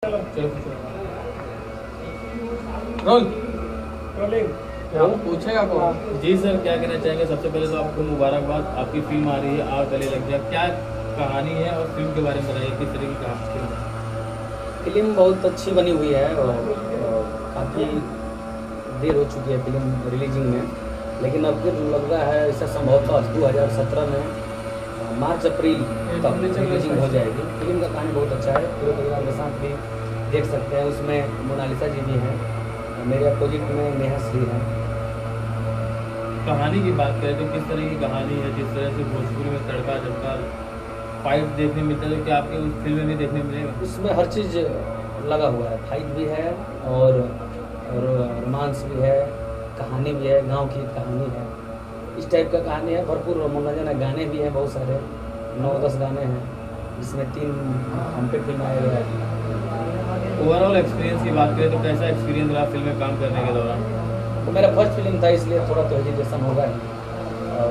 Role rolling. पूछेगा कौन? जी sir, क्या कहना चाहेंगे? सबसे पहले तो आपको मुबारकबाद, आपकी फिल्म आ रही है आग गले लग जा। क्या कहानी है और फिल्म के बारे में बताइए, किस तरह की कहानी फिल्म है? फिल्म बहुत अच्छी बनी हुई है और काफ़ी देर हो चुकी है फिल्म रिलीजिंग में, लेकिन अब फिर लग रहा है ऐसा संभवतः 2017 में मार्च अप्रैल तक रिलीजिंग हो जाएगी। फिल्म का कहानी बहुत अच्छा है, पूरे परिवार के साथ भी देख सकते हैं। उसमें मोनालिसा जी भी हैं, मेरे अपोजिट में नेहा श्री हैं। कहानी की बात करें तो किस तरह की कहानी है? जिस तरह से भोजपुरी में तड़का झटका फाइट देखने मिलता है, तो क्या आपके उस फिल्म में भी देखने मिलेगा? उसमें हर चीज़ लगा हुआ है, फाइट भी है और रोमांस भी है, कहानी भी है, गांव की कहानी है, इस टाइप का कहानी है। भरपूर मनोरंजन है, गाने भी हैं बहुत सारे, 9-10 गाने हैं, जिसमें 3 हम पे फिल्म आए हुए हैं। ओवरऑल एक्सपीरियंस की बात करें तो कैसा एक्सपीरियंस रहा फिल्म में काम करने के दौरान? तो मेरा फर्स्ट फिल्म था, इसलिए थोड़ा तो हेजिटेशन होगा ही। और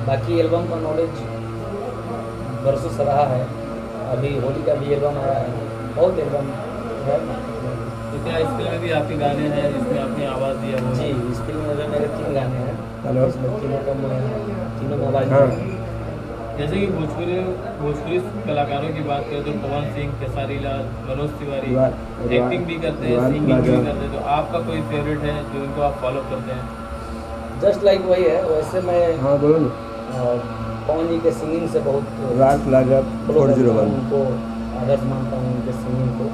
बाकी एल्बम का नॉलेज बरसों से रहा है। अभी होली का भी एल्बम आया है, बहुत एल्बम है। तो क्या इस फिल्म में भी आपके गाने हैं जिसमें आपने आवाज़ दिया वो? जी, इस फिल्म में जो मेरे 3 गाने हैं, हेलो। इसमें तीनों में आवाज़ हाँ। दी है। जैसे कि भोजपुरी कलाकारों की बात करें तो पवन सिंह, खेसारी लाल, मनोज तिवारी एक्टिंग भी करते हैं, सिंगिंग भी करते हैं, तो आपका कोई फेवरेट है जो उनको आप फॉलो करते हैं? जस्ट लाइक वही है। वैसे मैं हाँ बोलो ना। पवन जी के सिंगिंग से बहुत रॉयल प्लाजा follow करता हूँ, 401 उनको आदर्श मानता हूँ उनके सिंगिंग को।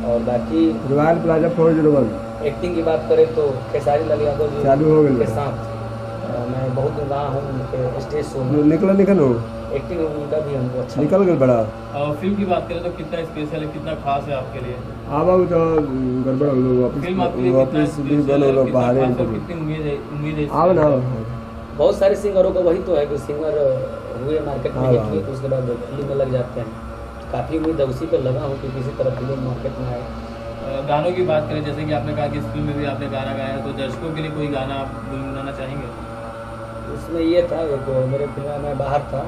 और बाकी रॉयल प्लाजा 401 एक्टिंग की बात करें तो खेसारी लाल यादव जी चालू हो गई के है। साथ मैं बहुत दिन रहा हूँ उनके स्टेज शो में। निकल हो एक्टिंग उनका भी हमको अच्छा निकल गए बड़ा। और फिल्म की बात करें तो कितना स्पेशल है, कितना खास है आपके लिए? अब तो गड़बड़ हो लोग फिल्म आपके लिए वापस कितना भी स्पेशल बनो है, लोग कितना बाहर खास है, हैं। कितनी उम्मीद है इस आओ फिल्म ना से? बहुत सारे सिंगरों का वही तो है कि सिंगर हुए मार्केट में हाँ, हिट हाँ। हुए तो उसके बाद फिल्म में लग जाते हैं। काफ़ी उम्मीद है, उसी पर लगा हूँ कि किसी तरह फिल्म मार्केट में आए। गानों की बात करें, जैसे कि आपने कहा कि इस फिल्म में भी आपने गाना गाया है, तो दर्शकों के लिए कोई गाना आप गुनगुनाना चाहेंगे? उसमें ये था, एक मेरे फिल्म में बाहर था,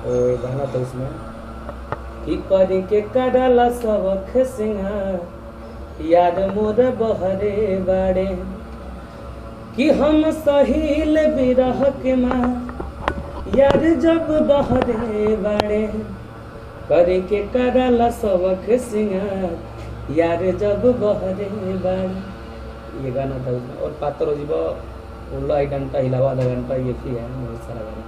वो एक गाना था उसमें कि करी के कडाला सबख सिंगार याद मोर बहरे बाड़े कि हम सहील बिरह के मार यार जब बहरे बाड़े करी के कडाला सबख सिंगार यार जब बहरे बाड़े, ये गाना था उसमें। और पात्र जीवा उल्ला 1 घंटा हिलावा आधा घंटा, ये भी है बहुत सारा गाना।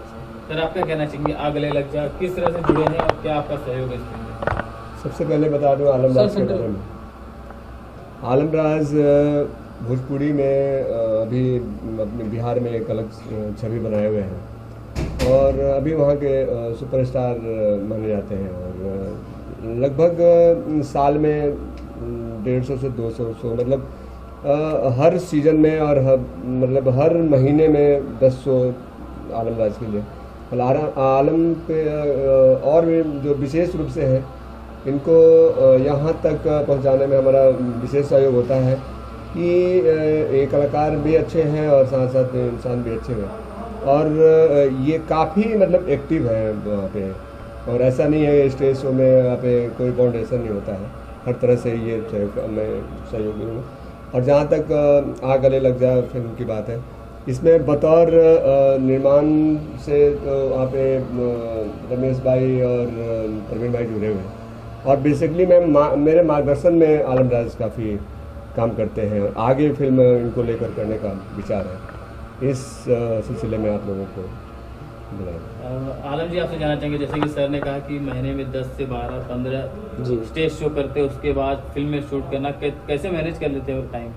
सर आप क्या कहना चाहेंगे आग गले लग जा किस तरह से जुड़े हैं और क्या आपका सहयोग है इस फिल्म में? सबसे पहले बता दूं आलमराज के बारे में। आलमराज भोजपुरी में अभी अपने बिहार में एक अलग छवि बनाए हुए हैं और अभी वहाँ के सुपरस्टार माने जाते हैं। और लगभग साल में 150 से 200 शो, मतलब हर सीजन में और मतलब हर महीने में 10 शो आलमराज के लिए। और आलम पे और भी जो विशेष रूप से हैं, इनको यहाँ तक पहुँचाने में हमारा विशेष सहयोग होता है कि ये कलाकार भी अच्छे हैं और साथ साथ इंसान भी अच्छे हैं। और ये काफ़ी मतलब एक्टिव है वहाँ पे, और ऐसा नहीं है स्टेज शो में यहाँ पे कोई बाउंडेशन नहीं होता है, हर तरह से ये मैं सहयोगी हूँ। और जहाँ तक आग गले लग जा फिल्म की बात है, इसमें बतौर निर्माण से तो वहाँ पे रमेश भाई और प्रवीण भाई जुड़े हुए हैं और बेसिकली मेरे मार्गदर्शन में आलमराज काफ़ी काम करते हैं और आगे फिल्म इनको लेकर करने का विचार है। इस सिलसिले में आप लोगों को बुलाया। आलम जी आपसे जानना चाहेंगे, जैसे कि सर ने कहा कि महीने में 10 से 12-15 जी, स्टेज शो करते हैं, उसके बाद फिल्म में शूट करना कैसे मैनेज कर लेते हैं टाइम?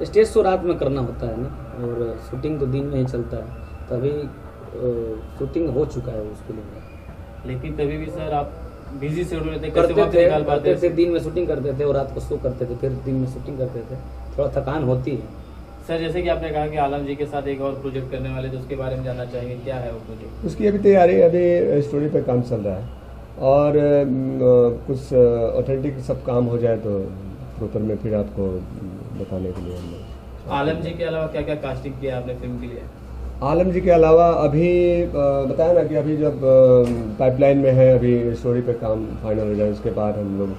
स्टेज शो रात में करना होता है ना, और शूटिंग तो दिन में ही चलता है, तभी शूटिंग हो चुका है उस फिल्म में। लेकिन तभी भी सर आप बिजी शेड्यूल रहते हैं, करते कैसे वक्त निकाल पाते थे, हैं? दिन में शूटिंग करते थे और रात को शो करते थे, फिर दिन में शूटिंग करते थे, थोड़ा थकान होती है। सर जैसे कि आपने कहा कि आलम जी के साथ एक और प्रोजेक्ट करने वाले, तो उसके बारे में जानना चाहेंगे, क्या है वो प्रोजेक्ट? उसकी अभी तैयारी, अभी स्टोरी पे काम चल रहा है और कुछ ऑथेंटिक सब काम हो जाए तो प्रॉपर में फिर आपको बताने के लिए हम। आलम जी के अलावा क्या क्या कास्टिंग किया आपने फिल्म के लिए? आलम जी के अलावा अभी बताया ना कि अभी जब पाइपलाइन में है, अभी स्टोरी पे काम फाइनल हो जाए उसके बाद हम लोग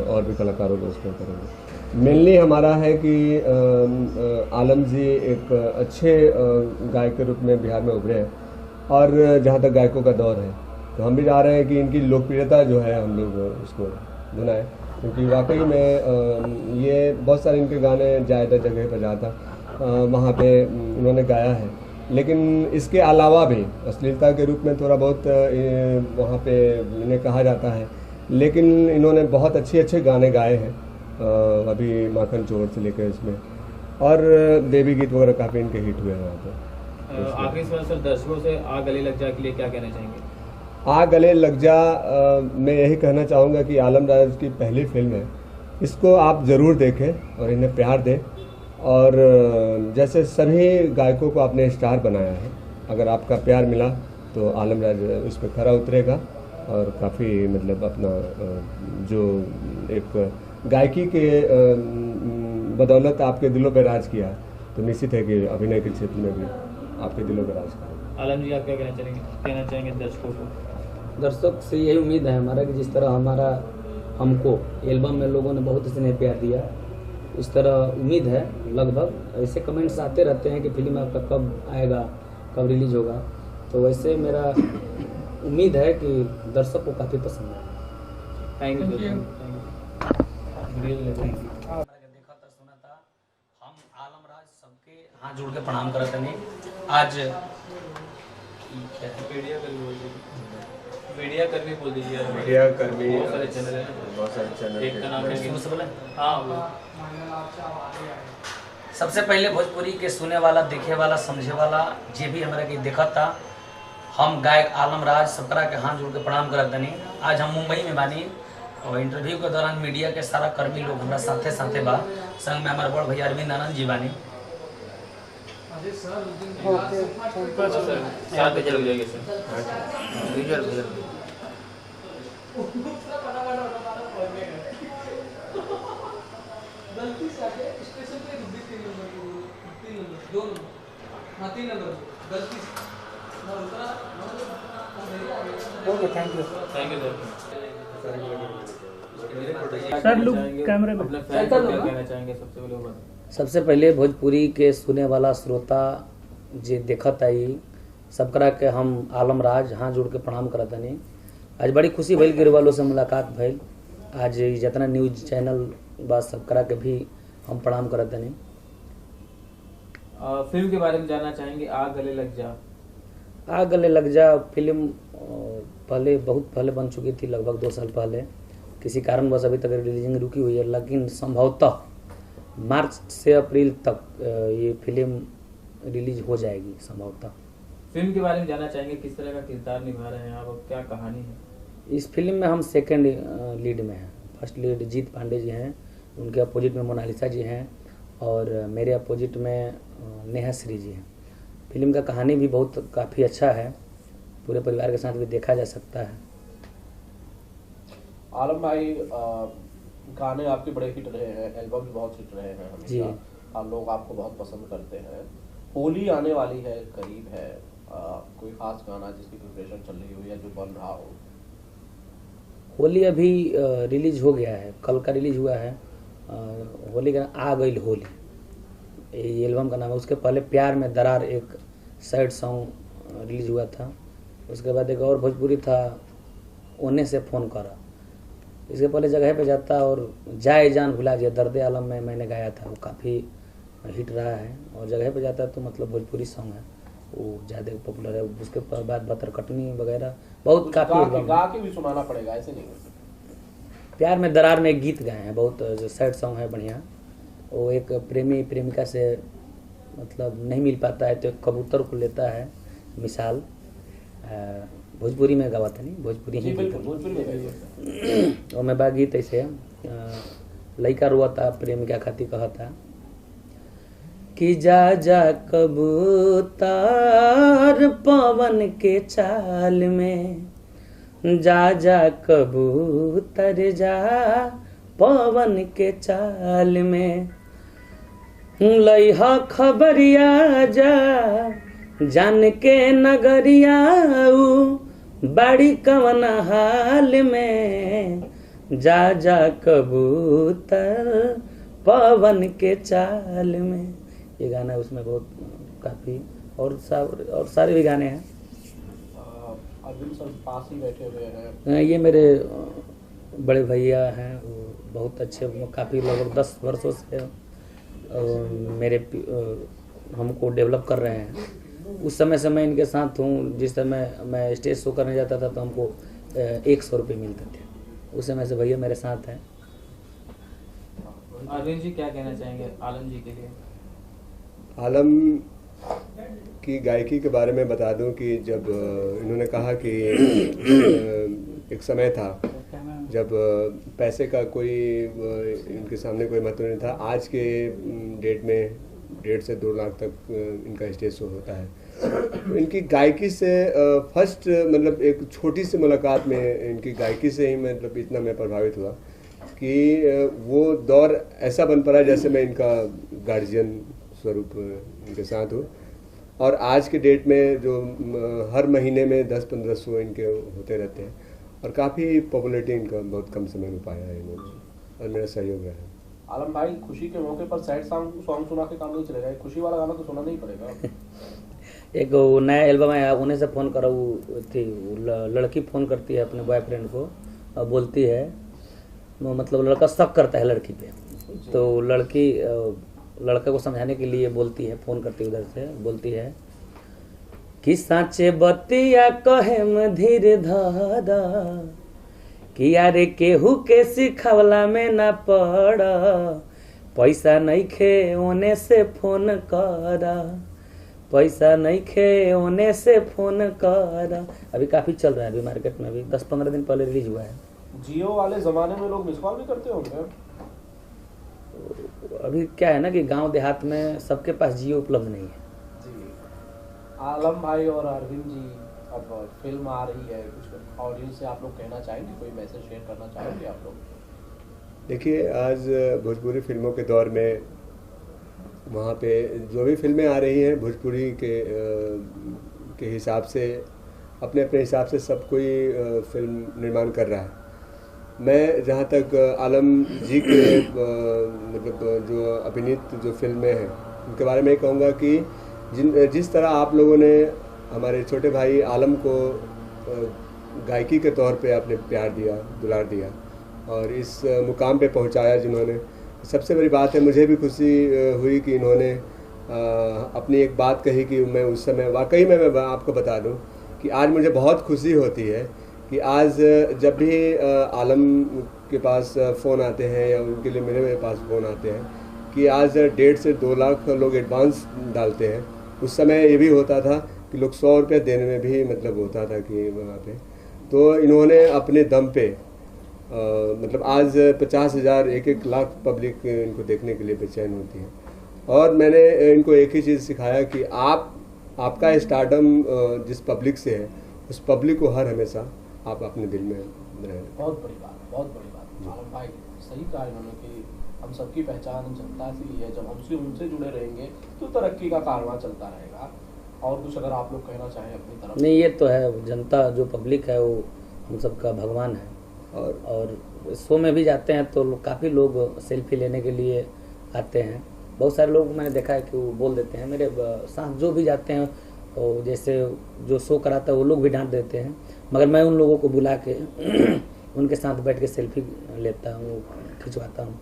और भी कलाकारों को उसमें करेंगे। मेनली हमारा है कि आलम जी एक अच्छे गायक के रूप में बिहार में उभरे हैं, और जहाँ तक गायकों का दौर है तो हम भी चाह रहे हैं कि इनकी लोकप्रियता जो है हम लोग उसको बनाएं, क्योंकि वाकई में ये बहुत सारे इनके गाने ज़्यादा जगह पर जाता वहाँ पे उन्होंने गाया है, लेकिन इसके अलावा भी अश्लीलता के रूप में थोड़ा बहुत वहाँ पे इन्हें कहा जाता है, लेकिन इन्होंने बहुत अच्छे गाने गाए हैं। अभी माखन चोर से लेकर इसमें, और देवी गीत वगैरह काफ़ी इनके हिट हुए हैं वहाँ पर। आखिरी सवाल सर, दर्शकों से आ गले लग जा के लिए क्या कहना चाहेंगे? आ गले लग जा मैं यही कहना चाहूँगा कि आलम राज की पहली फिल्म है, इसको आप ज़रूर देखें और इन्हें प्यार दें, और जैसे सभी गायकों को आपने स्टार बनाया है, अगर आपका प्यार मिला तो आलम राज उस पर खरा उतरेगा, और काफ़ी मतलब अपना जो एक गायकी के बदौलत आपके दिलों पर राज किया, तो निश्चित है कि अभिनय के क्षेत्र में भी आपके दिलों पर राज करेगा। आलम जी, आप क्या कहना चाहेंगे दर्शकों को? दर्शक से यही उम्मीद है हमारा कि जिस तरह हमको एल्बम में लोगों ने बहुत स्नेह प्यार दिया, उस तरह उम्मीद है लगभग ऐसे कमेंट्स आते रहते हैं कि फिल्म आपका कब आएगा, कब रिलीज होगा, तो वैसे मेरा उम्मीद है कि दर्शक को काफ़ी पसंद आएगा। Thank you. देखा था, सुना था, हम आलम राज सबके हाथ जोड़ के प्रणाम करते हैं। आज मीडिया कर्मी बोल दीजिए। मीडिया कर्मी बहुत सारे चैनल हैं, बहुत सारे चैनल एक का नाम है मुझसे बोले। हाँ, सबसे पहले भोजपुरी के सुने वाला, देखे वाला, समझे वाला जे भी हमारा के देखा था, हम गायक आलम राज सबकरा के हाथ जोड़ के प्रणाम करत तनी। आज हम मुंबई में बानी और इंटरव्यू के दौरान मीडिया के सारा कर्मी लोग हमारा साथे बा, संग में हमारे बड़ भैया अरविंद आनंद जी बानी। थैंक यू सर लुक कैमरे में अपने फैन को क्या कहना चाहेंगे? सबसे पहले वो बताएं। सबसे पहले भोजपुरी के सुने वाला श्रोता जे देखत आई सबकरा के हम आलम राज हाथ जोड़ के प्रणाम करत तनी। आज बड़ी खुशी भइल गिर वालों से मुलाकात भइल। आज जितना न्यूज चैनल बा सबकरा के भी हम प्रणाम करत तनी। फिल्म के बारे में जानना चाहेंगे, आ गले लग जा। आ गले लग जा फिल्म पहले बहुत पहले बन चुकी थी, लगभग 2 साल पहले। किसी कारणवश अभी तक रिलीजिंग रुकी हुई है, लेकिन संभवतः मार्च से अप्रैल तक ये फिल्म रिलीज हो जाएगी संभवतः। फिल्म के बारे में जानना चाहेंगे, किस तरह का किरदार निभा रहे हैं आप और क्या कहानी है? इस फिल्म में हम सेकंड लीड में हैं। फर्स्ट लीड जीत पांडे जी हैं, उनके अपोजिट में मोनालिसा जी हैं और मेरे अपोजिट में नेहा श्री जी हैं। फिल्म का कहानी भी बहुत काफ़ी अच्छा है, पूरे परिवार के साथ भी देखा जा सकता है। आलम भाई, गाने आपके बड़े हिट रहे हैं, एल्बम भी बहुत हिट रहे हैं जी। हमेशा, लोग आपको बहुत पसंद करते हैं। होली आने वाली है, करीब है, कोई खास गाना जिसकी प्रिपरेशन चल रही हो या जो बन रहा हो? होली अभी रिलीज हो गया है, कल का रिलीज हुआ है। होली का आ गई होली, ये एल्बम का नाम है। उसके पहले प्यार में दरार एक सैड सॉन्ग रिलीज हुआ था। उसके बाद एक और भोजपुरी था, ओने से फ़ोन करा। इसके पहले जगह पे जाता और जाए जान भुला दिया दर्द आलम में मैंने गाया था, वो काफ़ी हिट रहा है। और जगह पे जाता तो मतलब भोजपुरी सॉन्ग है, वो ज़्यादा पॉपुलर है। उसके बाद बतर कटनी वगैरह बहुत काफ़ी गा के भी सुनाना पड़ेगा, ऐसे नहीं? प्यार में दरार में एक गीत गाए हैं, बहुत जो सैड सॉन्ग है बढ़िया। वो एक प्रेमी प्रेमिका से मतलब नहीं मिल पाता है तो एक कबूतर को लेता है मिसाल। भोजपुरी में गावा था, नहीं भोजपुरी ही और मैं बा गीत ऐसे लइका रुआ था प्रेमिका खाती कहा था कि जा जा कबूतर पवन के चाल में, जा जा कबूतर जा पवन के चाल में, लइहा खबरिया जा जान के नगरिया बाड़ी कवन हाल में, जा जा कबूतर पवन के चाल में, ये गाना है उसमें बहुत काफी, और सारे भी गाने हैं। अरविंद सर पास ही बैठे हुए हैं। ये मेरे बड़े भैया हैं, वो बहुत अच्छे, वो काफ़ी लगभग 10 वर्षों से मेरे हमको डेवलप कर रहे हैं। उस समय से मैं इनके साथ हूँ। जिस समय मैं स्टेज शो करने जाता था तो हमको 100 रुपये मिलते थे। उस समय से भैया मेरे साथ हैं। अरविंद जी क्या कहना चाहेंगे आलम जी के लिए? आलम की गायकी के बारे में बता दूं कि जब इन्होंने कहा कि एक समय था जब पैसे का कोई इनके सामने कोई महत्व नहीं था। आज के डेट में 1.5 से 2 लाख तक इनका स्टेज शो होता है। तो इनकी गायकी से फर्स्ट मतलब एक छोटी सी मुलाकात में इनकी गायकी से ही मतलब इतना मैं प्रभावित हुआ कि वो दौर ऐसा बन पड़ा जैसे मैं इनका गार्जियन स्वरूप इनके साथ हूँ। और आज के डेट में जो हर महीने में 10-15 शो इनके होते रहते हैं और काफ़ी पॉपुलैरिटी इनका बहुत कम समय में पाया है इन्होंने और मेरा सहयोग रहा है। आलम भाई, खुशी के मौके पर सैड सॉन्ग सुना के काम नहीं चलेगा, खुशी वाला गाना तो सुना नहीं पड़ेगा। एक नया एल्बम आया, उन्हें से फ़ोन करा, वो थी लड़की फ़ोन करती है अपने बॉयफ्रेंड को और बोलती है, मतलब लड़का शक करता है लड़की पे, तो लड़की लड़का को समझाने के लिए बोलती है, फ़ोन करती है उधर से, बोलती है कि साँचे बतिया कहेम धीरे धारा कि यारे केहू के सिखावला में ना पड़ा, पैसा नहीं खे ओने से फोन करा, पैसा नहीं खे ओने से फोन करा। अभी काफ़ी चल रहा है, अभी मार्केट में, अभी 10-15 दिन पहले रिलीज हुआ है। जियो वाले ज़माने में लोग मिस कॉल भी करते होंगे। अभी क्या है ना कि गांव देहात में सबके पास जियो उपलब्ध नहीं है। जी, आलम भाई और अरविंद जी, अब फिल्म आ रही है, कुछ ऑडियंस से आप लोग कहना चाहेंगे, कोई मैसेज शेयर करना चाहेंगे आप लोग? देखिए, आज भोजपुरी फिल्मों के दौर में वहाँ पे जो भी फिल्में आ रही हैं भोजपुरी के हिसाब से अपने अपने हिसाब से सब कोई फिल्म निर्माण कर रहा है। मैं जहाँ तक आलम जी के मतलब जो अभिनीत जो फिल्में हैं उनके बारे में कहूँगा कि जिस तरह आप लोगों ने हमारे छोटे भाई आलम को गायकी के तौर पे आपने प्यार दिया, दुलार दिया और इस मुकाम पे पहुंचाया जिन्होंने, सबसे बड़ी बात है। मुझे भी खुशी हुई कि इन्होंने अपनी एक बात कही कि मैं उस समय वाकई में मैं आपको बता दूं कि आज मुझे बहुत खुशी होती है कि आज जब भी आलम के पास फ़ोन आते हैं या उनके लिए मेरे पास फ़ोन आते हैं कि आज 1.5 से 2 लाख लोग एडवांस डालते हैं। उस समय ये भी होता था कि लोग 100 रुपये देने में भी मतलब होता था कि वहाँ पे, तो इन्होंने अपने दम पे मतलब आज 50,000 1-1 लाख पब्लिक इनको देखने के लिए बेचैन होती है। और मैंने इनको एक ही चीज़ सिखाया कि आपका स्टारडम जिस पब्लिक से है उस पब्लिक को हर हमेशा आप अपने दिल में रहें। बहुत बड़ी बात, बहुत बड़ी बात। आलम भाई सही कहा इन्होंने कि हम सबकी पहचान जनता से ही है, जब हम उनसे जुड़े रहेंगे तो तरक्की का कारवां चलता रहेगा। और कुछ अगर आप लोग कहना चाहें अपनी तरफ? नहीं, ये तो है, जनता जो पब्लिक है वो हम सबका भगवान है। और शो में भी जाते हैं तो काफ़ी लोग सेल्फी लेने के लिए आते हैं। बहुत सारे लोग मैंने देखा है कि वो बोल देते हैं, मेरे साथ जो भी जाते हैं और जैसे जो शो कराता है वो लोग भी डांट देते हैं, मगर मैं उन लोगों को बुला के उनके साथ बैठ के सेल्फी लेता हूँ, खिंचवाता हूँ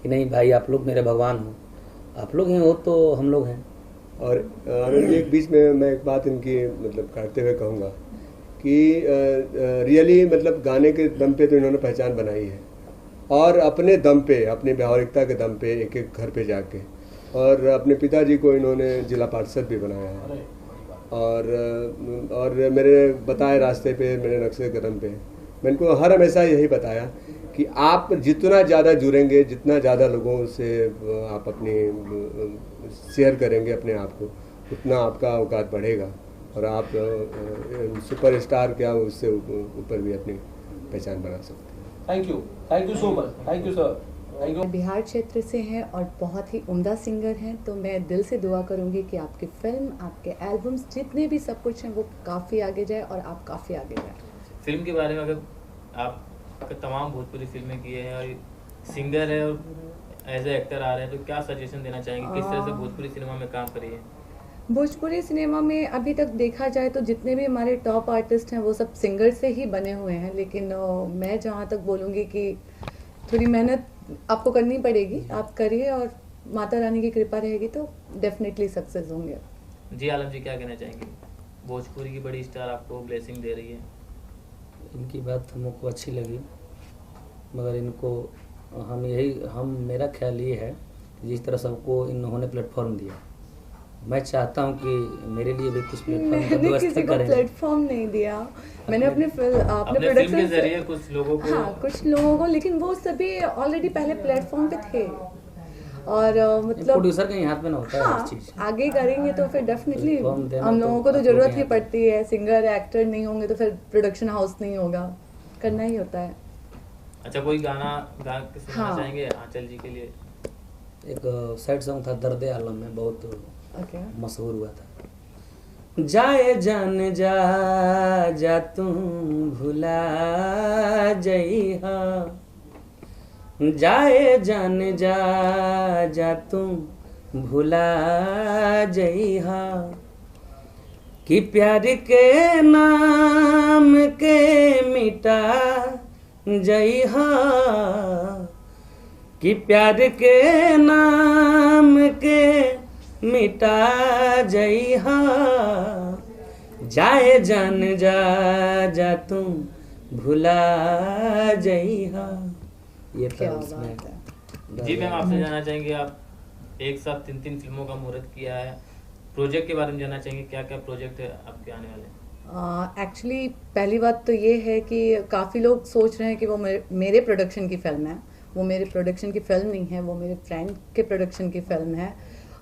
कि नहीं भाई आप लोग मेरे भगवान हो, आप लोग हैं हो तो हम लोग हैं। और एक बीच में मैं एक बात इनकी मतलब काटते हुए कहूँगा कि रियली मतलब गाने के दम पे तो इन्होंने पहचान बनाई है और अपने दम पे, अपनी व्यावहारिकता के दम पे एक एक घर पे जाके, और अपने पिताजी को इन्होंने जिला पार्षद भी बनाया है। और मेरे बताए रास्ते पे, मेरे नक्शे कदम पे मैं इनको हर हमेशा यही बताया कि आप जितना ज़्यादा जुड़ेंगे, जितना ज़्यादा लोगों से आप अपनी शेयर करेंगे अपने आप को, उतना आपका औकात बढ़ेगा और आप सुपरस्टार क्या उससे ऊपर भी अपनी पहचान बना सकते हैं। Thank you so much, thank you sir, thank you. Bihar क्षेत्र से हैं और बहुत ही उम्दा सिंगर हैं, तो मैं दिल से दुआ करूंगी कि आपकी फिल्म, आपके एल्बम्स, जितने भी सब कुछ हैं वो काफ़ी आगे जाए और आप काफ़ी आगे जाए। फिल्म के बारे में अगर आप तमाम भोजपुरी फिल्में की है और सिंगर है और एज ए एक्टर आ रहे हैं, तो क्या सजेशन देना चाहेंगे, किस तरह से भोजपुरी सिनेमा में काम करिए? भोजपुरी सिनेमा में अभी तक देखा जाए तो जितने भी हमारे टॉप आर्टिस्ट हैं वो सब सिंगर से ही बने हुए हैं, लेकिन मैं जहाँ तक बोलूँगी कि थोड़ी मेहनत आपको करनी पड़ेगी, आप करिए और माता रानी की कृपा रहेगी तो डेफिनेटली सक्सेस होंगे। जी आलम जी, क्या कहना चाहेंगे? भोजपुरी की बड़ी स्टार आपको ब्लेसिंग दे रही है। इनकी बात हमको अच्छी लगी, मगर इनको मेरा ख्याल ये है कि जिस तरह सबको इन्होंने प्लेटफॉर्म दिया, मैं चाहता हूँ कि मेरे लिए भी कुछ प्लेटफॉर्म मैंने व्यवस्था किसी को करें। प्लेटफॉर्म नहीं दिया, मैंने अपने फिल्म के प्रोडक्शन जरिए कुछ लोगों को, हाँ कुछ लोगों को, लेकिन वो सभी ऑलरेडी पहले प्लेटफॉर्म पे थे और मतलब प्रोड्यूसर के ही हाथ में ना होता है हाँ हर चीज। आगे करेंगे तो फिर डेफिनेटली प्लेटफॉर्म देना हम तो लोगों को तो आपको जरूरत भी ही आता पड़ती है, सिंगर एक्टर नहीं होंगे तो फिर प्रोडक्शन हाउस नहीं होगा, करना ही होता है। अच्छा कोई गाना गा के सुनना हाँ। चाहेंगे आंचल जी के लिए? एक सैड सॉन्ग था दर्द आलम में, बहुत ओके मशहूर हुआ था। जाए जान जा जा तुम भुला जइहा, जाए जान जा जा तुम भुला जइहा, कि प्यार के नाम के मिटा जइहा, कि प्यार के नाम के मिटा जइहा, जाए जान जा जा तुम भुला जइहा। ये था क्या उसमें। बात है। जी मैम, आपसे जानना चाहेंगे, आप एक साथ 3 फिल्मों का मुहूर्त किया है, प्रोजेक्ट के बारे में जानना चाहेंगे, क्या क्या प्रोजेक्ट है आपके आने वाले? एक्चुअली पहली बात तो ये है कि काफ़ी लोग सोच रहे हैं कि वो मेरे प्रोडक्शन की फिल्म है, वो मेरे प्रोडक्शन की फिल्म नहीं है, वो मेरे फ्रेंड के प्रोडक्शन की फिल्म है।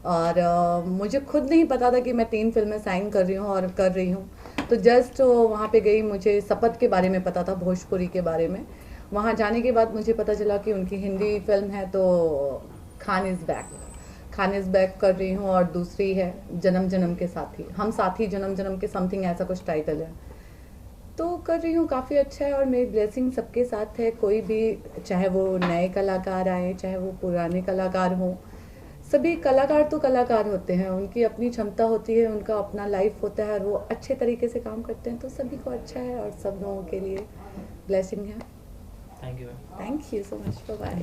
और मुझे खुद नहीं पता था कि मैं 3 फिल्में साइन कर रही हूँ और कर रही हूँ, तो जस्ट वहाँ पे गई, मुझे शपथ के बारे में पता था, भोजपुरी के बारे में। वहाँ जाने के बाद मुझे पता चला कि उनकी हिंदी फिल्म है, तो खान इज़ बैक कर रही हूँ, और दूसरी है जन्म जन्म के साथी, हम साथी जन्म जन्म के, समथिंग ऐसा कुछ टाइटल है, तो कर रही हूँ। काफ़ी अच्छा है और मेरी ब्लेसिंग सबके साथ है, कोई भी, चाहे वो नए कलाकार आए चाहे वो पुराने कलाकार हों, सभी कलाकार तो कलाकार होते हैं, उनकी अपनी क्षमता होती है, उनका अपना लाइफ होता है और वो अच्छे तरीके से काम करते हैं, तो सभी को अच्छा है और सब लोगों के लिए ब्लेसिंग है। Thank you ma'am. Thank you so much, bye.